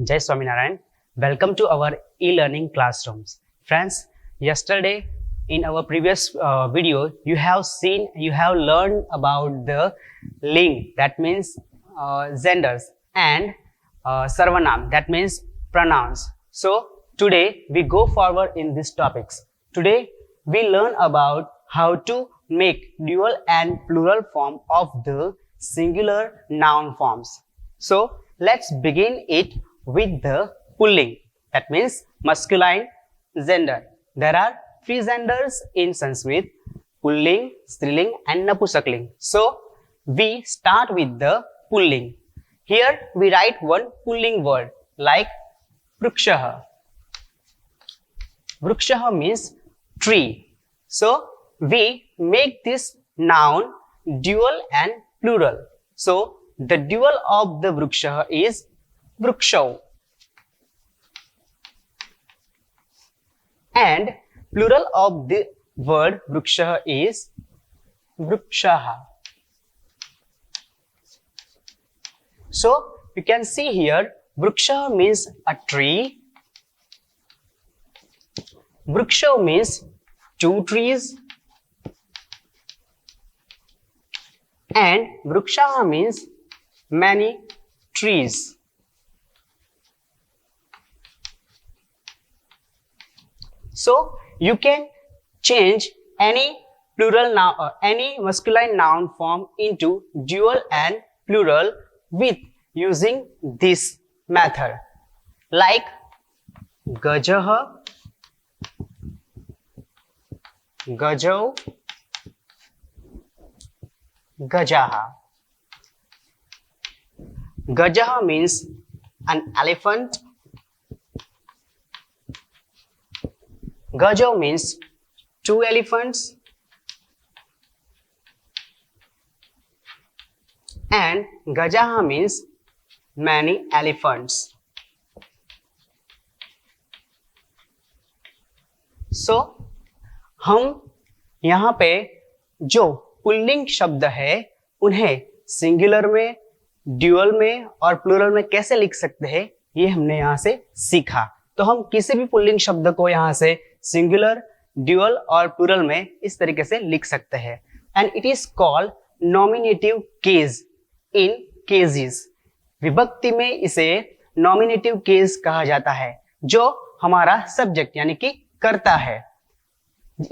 Jai Swaminarayan. Welcome to our e-learning classrooms. Friends, yesterday in our previous video, you have learned about the ling, that means genders, and sarvanam, that means pronouns. So today we go forward in these topics. Today we learn about how to make dual and plural form of the singular noun forms. So let's begin it with the pulling, that means masculine gender. There are three genders in Sanskrit: pulling, striling and napusakling. So we start with the pulling. Here we write one pulling word like vrikshaha. Vrikshaha means tree. So we make this noun dual and plural. So the dual of the vrikshaha is vrikshau, and plural of the word vrikshaha is vrikshaha. So you can see here vrikshaha means a tree, vrikshau means two trees, and vrikshaha means many trees. So you can change any plural noun or any masculine noun form into dual and plural with using this method, like gajaha, gajau, gajaha. Gajaha means an elephant. Gajau means two elephants. And gajaha means many elephants. So हम यहाँ पे जो pulling शब्द है उन्हें singular में, dual में और प्लूरल में कैसे लिख सकते हैं, ये हमने यहाँ से सीखा. तो हम किसी भी पुल्लिंग शब्द को यहाँ से सिंगुलर, ड्यूअल और प्लूरल में इस तरीके से लिख सकते हैं. And it is called nominative case in cases. विभक्ति में इसे नॉमिनेटिव केस कहा जाता है, जो हमारा सब्जेक्ट यानी कि कर्ता है.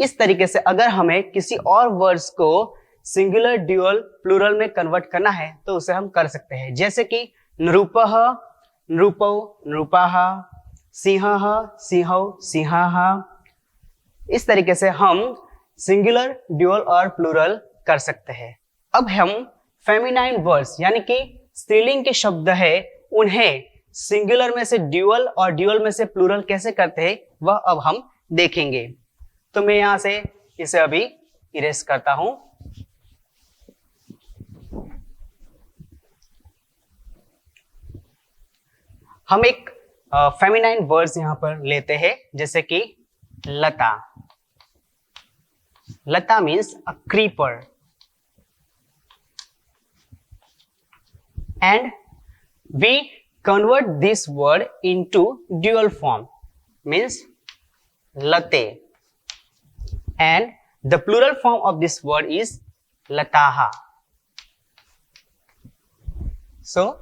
इस तरीके से अगर हमें किसी और वर्ड्स को सिंगुलर, ड्यूअल, प्लूरल में कन्वर्ट करना है तो उसे हम कर सकते हैं. जैसे कि नृपः, नृपौ, नृपाः, सिंहः, सिंहौ, सिंहाः. इस तरीके से हम सिंगुलर, ड्यूअल और प्लूरल कर सकते हैं. अब हम फेमिनाइन वर्ड्स यानी कि स्त्रीलिंग के शब्द है उन्हें सिंगुलर में से ड्यूअल और ड्यूअल में से प्लूरल कैसे करते हैं वह अब हम देखेंगे. तो मैं यहां से इसे अभी इरेज करता हूं. हम एक फेमिनाइन वर्ड्स यहां पर लेते हैं, जैसे कि लता. Lata means a creeper. And we convert this word into dual form, means late, and the plural form of this word is lataha. So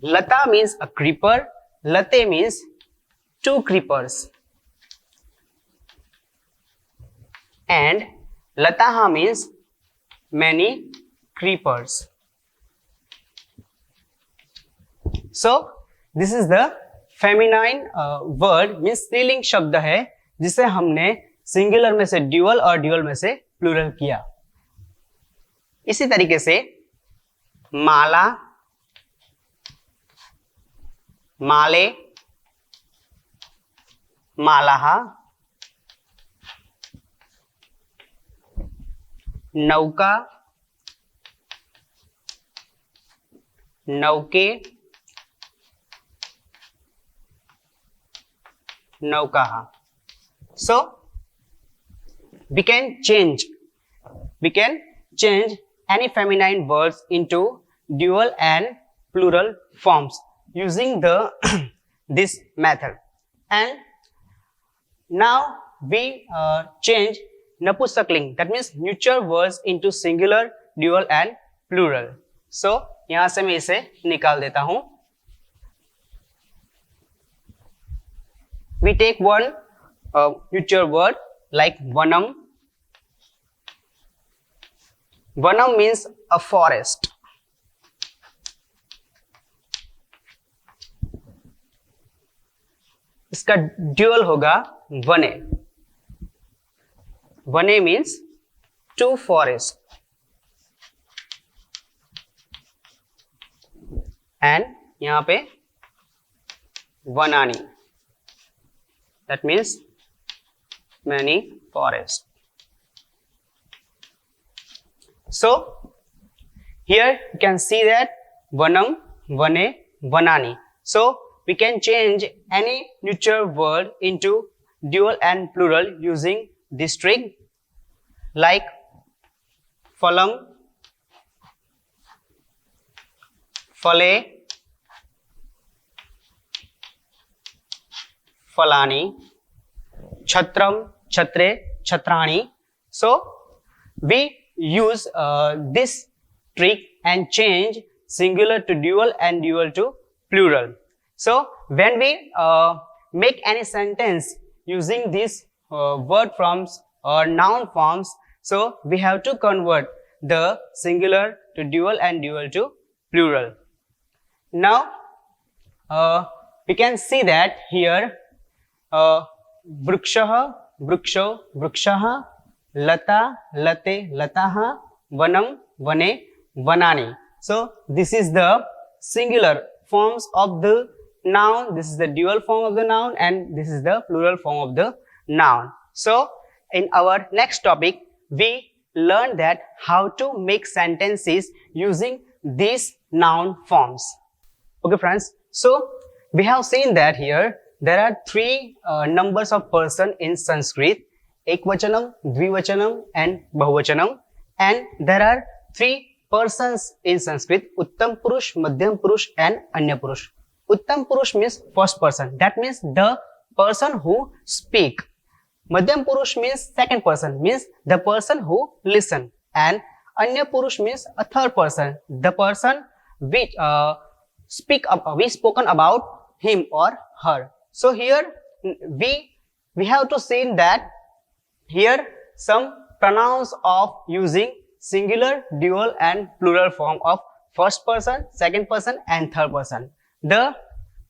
lata means a creeper, late means two creepers, and lataha means many creepers. So this is the feminine word, means स्त्रीलिंग शब्द है जिसे हमने singular में से dual और dual में से प्लूरल किया. इसी तरीके से माला, माले, मालाहा, नौका, नौके, नौकाहा. So we can change any feminine words into dual and plural forms using the this method. And now we change napusakling, that means neutral words, into singular, dual and plural. So यहां से मैं इसे निकाल देता हूं. We take one neutral word like vanam. Vanam means a forest. इसका dual होगा वने. वने मीन्स टू फॉरेस्ट. एंड यहां पे वनानी, that means many forests. So here you can see that vanam, vane, vanani. So we can change any neutral word into dual and plural using this trick, like phalam, phale, phalani, chhatram, chhatre, chhatrani. So we use this trick and change singular to dual and dual to plural. So when we make any sentence using these word forms or noun forms, so we have to convert the singular to dual and dual to plural. Now we can see that here vrukshah, vruksho, vrukshah, lata, late, latah, vanam, vane, vanani. So this is the singular forms of the noun, this is the dual form of the noun, and this is the plural form of the noun. So in our next topic we learn that how to make sentences using these noun forms. Okay friends, so we have seen that here there are three numbers of person in Sanskrit: ekvachanam, dvivachanam and bahuvachanam. And there are three persons in Sanskrit: uttam purush, madhyam purush and anya purush. Uttam purush means first person, that means the person who speak. Madhyam purush means second person, means the person who listen. And anya purush means a third person, the person which we spoken about him or her. So here we have to see that here some pronouns of using singular, dual and plural form of first person, second person and third person. The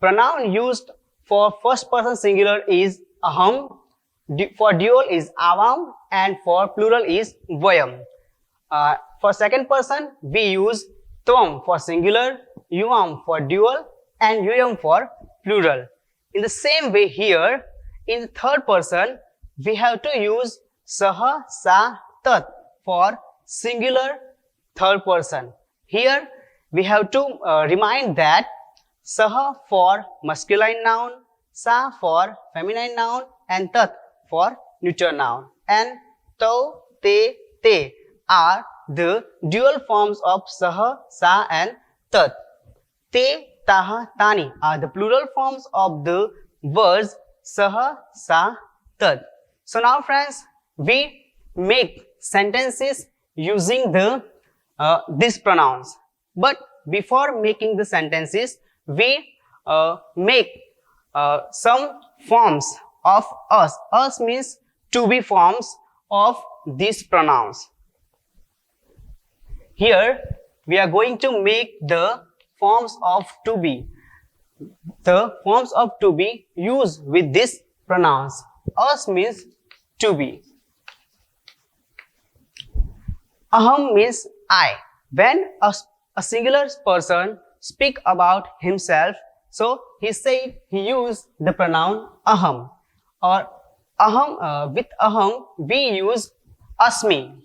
pronoun used for first person singular is aham, for dual is avam and for plural is vayam. For second person we use tvam for singular, yuvam for dual and yuyam for plural. In the same way here in the third person we have to use saha, sa, tat for singular third person. Here we have to remind that saha for masculine noun, sa for feminine noun and tat for neuter noun, and tau, te are the dual forms of saha, sa and tat. Te, taha, tani are the plural forms of the words saha, sa, tat. So now friends, we make sentences using the these pronouns. But before making the sentences, we make some forms of us. Us means to be forms of these pronouns. Here we are going to make the forms of to be. The forms of to be used with these pronouns. Us means to be. Aham means I. When a singular person speak about himself, so he used the pronoun aham. Or aham, with aham we use asmi.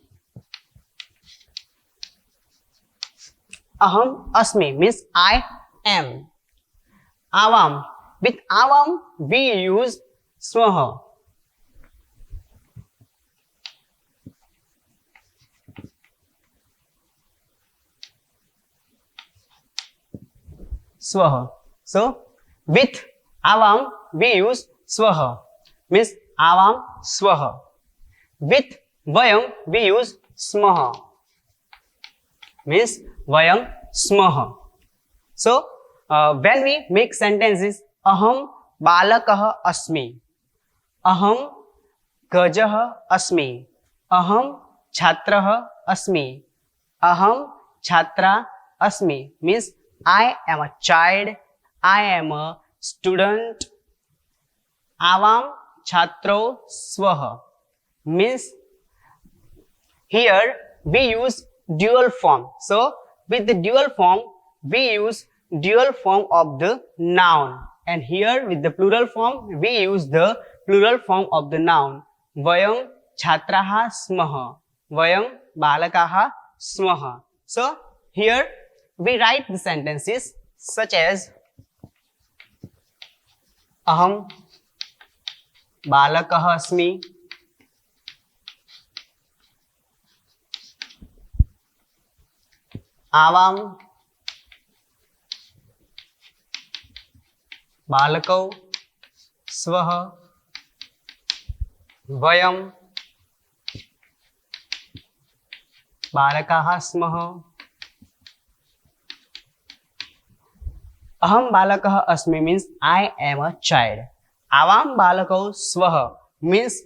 Aham asmi means I am. Avam, with avam we use swaha. Swaha. So with Avam we use swah, means avam swah. With vayam we use smah, means vayam smah. So when we make sentences, aham balakah asmi, aham gajah asmi, aham छात्रः अस्मि, aham छात्रा अस्मि, means I am a child, I am a student. Avam छात्रो स्वः, means here we use dual form. So with the dual form we use dual form of the noun, and here with the plural form we use the plural form of the noun. Vayam छात्राः स्मः, vayam balakaः smah. So here we write the sentences such as aham balakah asmi, avam balakau swah, vayam balakaः smah. Aham balakah asmi means I am a child. Avam balakau swah means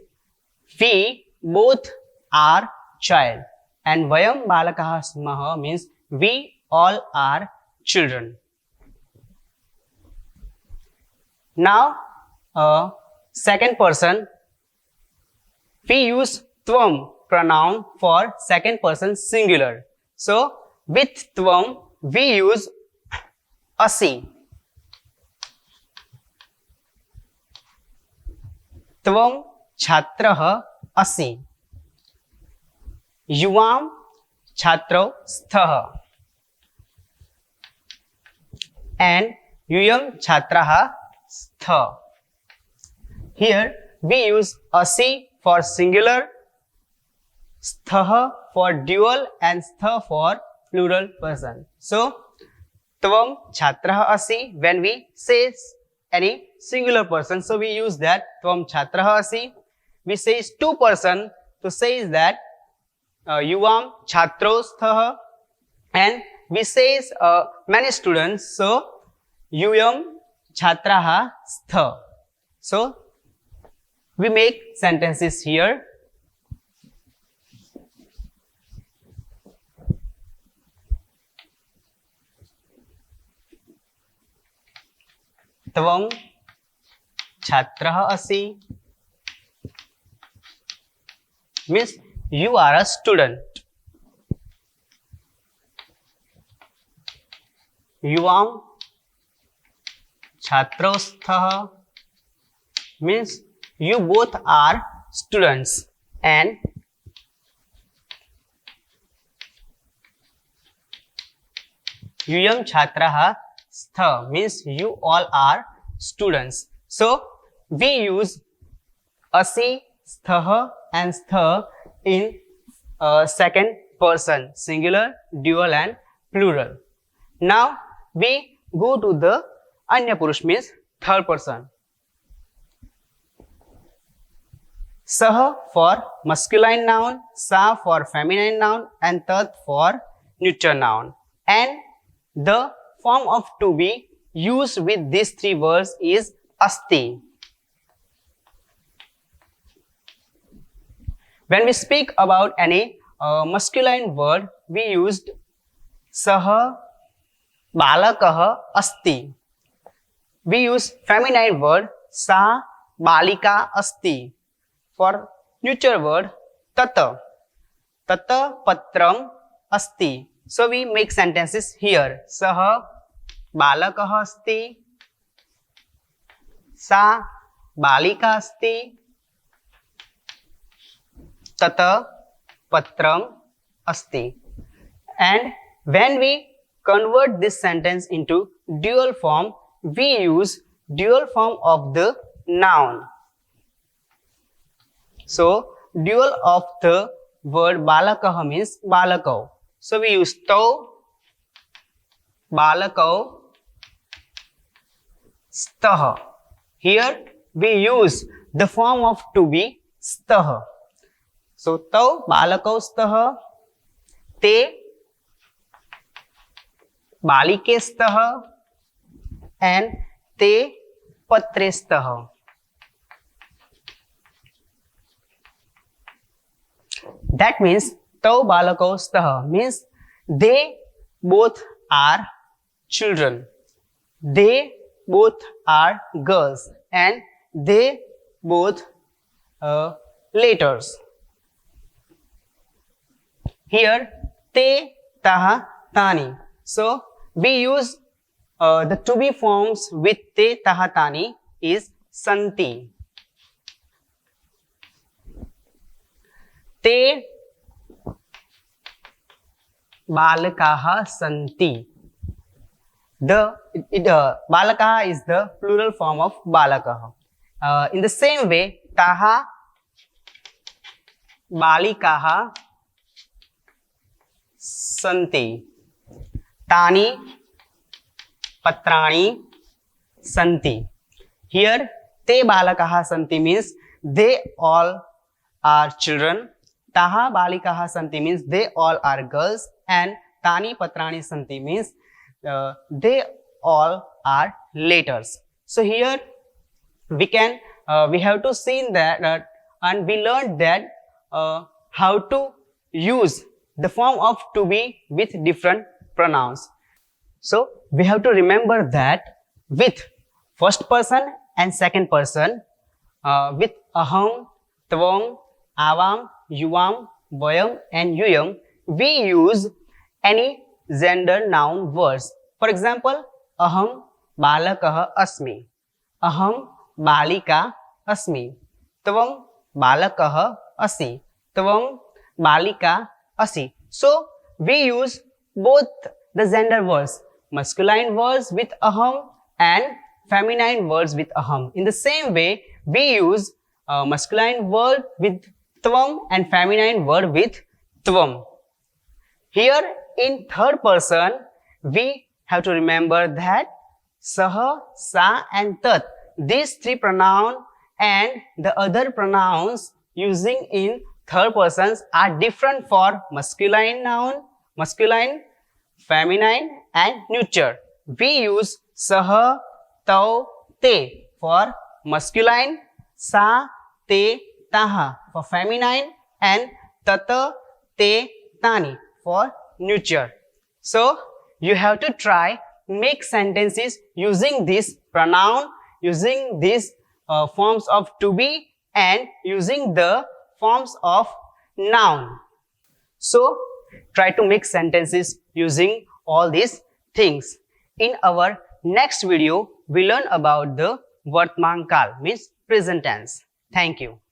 we both are child. And vayam balakah smah means we all are children. Now, second person, we use tvam pronoun for second person singular. So with tvam we use asi. Tvam छात्रः असि, युवाम छात्रो स्थः, and यूयम छात्राः स्थ. Here we use asi for singular, sthah for dual, and stha for plural person. So tvam छात्रः असि, when we say any singular person, so we use that tvam छात्रः असि. We say two person to say that yuvam छात्रो स्थः, and we say many students, so यूयम छात्राः स्थ. So we make sentences here. त्वं छात्रः असि means you are a student. युवाम छात्रो स्थः means you both are students, and यूयम छात्राः स्थ means you all are students. So we use asi, sthah and stha in second person singular, dual and plural. Now we go to the anya purush means third person. Sah for masculine noun, sa for feminine noun, and tat for neuter noun. And the form of to be used with these three words is asti. When we speak about any masculine word, we used sah balakah asti. We use feminine word sa balika asti. For neuter word tata, tata patram asti. So we make sentences here. Sah balakah asti, sa balika asti, tata patram asti. And when we convert this sentence into dual form, we use dual form of the noun. So dual of the word balakah means balakau. So we use tau, balakau, stah. Here we use the form of to be स्तः. So तौ बालकौ स्तः, ते बालिके स्तः, and ते पत्रे स्तः. That means तौ बालकौ स्तः means they both are children. They both are girls and they both letters. Here te, taha, tani. So we use the to be forms with te, taha, tani is santi. Te balakaha santi. The balakaha is the plural form of balakaha. In the same way, taha balikaha santi, tani patrani santi. Here te balakaha santi means they all are children. Taha balikaha santi means they all are girls, and tani patrani santi means they all are letters. So here we have to see that and we learned that how to use the form of to be with different pronouns. So we have to remember that with first person and second person, with aham, tvam, avam, yuvam, vayam and yuyam, we use any gender noun words. For example, aham balakah asmi, aham balika asmi, tvam balakah asi, tvam balika asi. So we use both the gender words, masculine words with aham and feminine words with aham. In the same way, we use masculine word with tvam and feminine word with tvam. Here in third person, we have to remember that saha, sa and tat, these three pronouns and the other pronouns using in third persons are different for masculine noun, masculine, feminine and neuter. We use saha, tau, te for masculine, sa, te, taha for feminine and tata, te, tani for neuter. So you have to try make sentences using this pronoun, using these forms of to be and using the forms of noun. So try to make sentences using all these things. In our next video, we learn about the Vartman Kal means present tense. Thank you.